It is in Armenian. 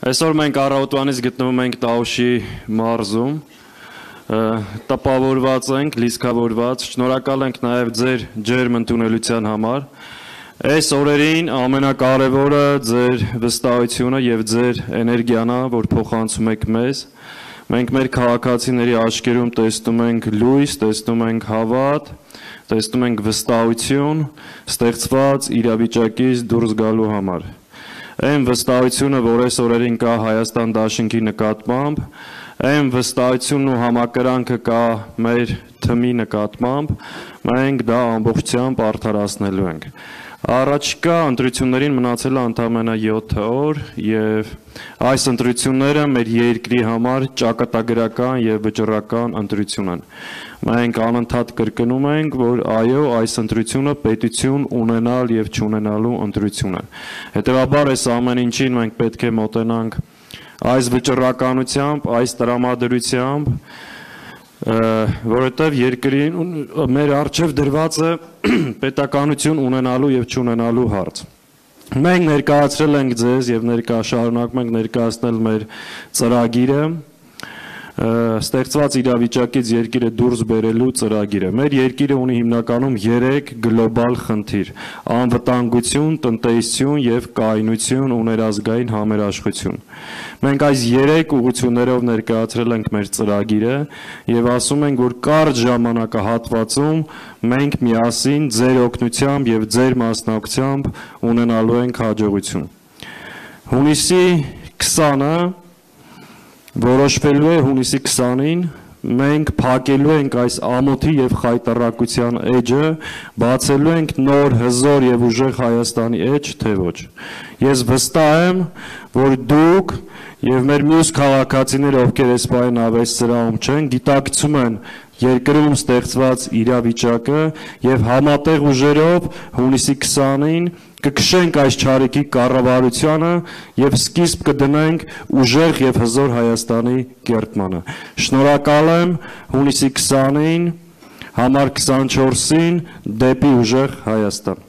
Այսօր մենք առավոտվանից գտնվում ենք Տաուշի մարզում, տպավորված ենք, լիցքավորված, շնորհակալ ենք նաև ձեր ջերմ ընդունելության համար։ Այս օրերին ամենակարևորը ձեր վստահությունը եւ ձեր էներգիան է, որ փոխանցում եք մեզ։ Մենք մեր քաղաքացիների աչքերում տեսնում ենք լույս, տեսնում ենք հավատ, տեսնում ենք վստահություն, ստեղծված իրավիճակից դուրս գալու համար։ Այն վստահությունը, որ այս օրերին կա Հայաստան դաշինքի նկատմամբ, այն վստահությունն ու համակրանքը կա մեր թմի նկատմամբ, մենք դա ամբողջությամբ արդարացնելու ենք։ Առաջիկա ընտրություններին մնացել է ընդամենը 7 օր եւ այս ընտրությունները մեր երկրի համար ճակատագրական եւ վճռական ընտրություն են։ Մենք անընդհատ կրկնում ենք, որ այո, այս ընտրությունը պետություն ունենալ եւ չունենալու ընտրություն է։ Հետեւաբար այս ամեն ինչին մենք պետք է մոտենանք այս վճռականությամբ, այս տրամադրությամբ, որովհետև երկրին մեր առջև դրված է պետականություն ունենալու եւ չունենալու հարց։ Մենք ներկայացրել ենք ձեզ եւ շարունակում ենք ներկայացնել մեր ծրագիրը, ստեղծված իրավիճակից երկիրը դուրս բերելու ծրագիրը։ Մեր երկիրը ունի հիմնականում 3 գլոբալ խնդիր՝ անվտանգություն, տնտեսություն եւ կայունություն ու ներազգային համերաշխություն։ Մենք այս 3 ուղղություններով ներկայացրել ենք մեր ծրագիրը եւ ասում ենք, որ կարճ ժամանակահատվածում մենք միասին ձեր օգնությամբ եւ ձեր մասնակցությամբ ունենալու ենք հաջողություն։ Հունիսի 20-ը որոշվելու է հունիսի 20-ին, մենք փակելու ենք այս ամոթի եւ խայտառակության էջը, բացելու ենք նոր հզոր եւ ուժեղ Հայաստանի էջ, թե ոչ։ Ես վստահ եմ, որ դուք եւ մեր մյուս քաղաքացիները, ովքեր այս պահին ավես սրահում չեն, գիտակցում են երկրում ստեղծված իրավիճակը եւ համատեղ ուժերով հունիսի 20-ին կքշենք այս չարիքի կառավարությանը եւ սկիզբ կդնենք ուժեղ եւ հզոր Հայաստանի կերտմանը։ Շնորհակալ եմ հունիսի 20-ին, համար 24-ին դեպի ուժեղ Հայաստան։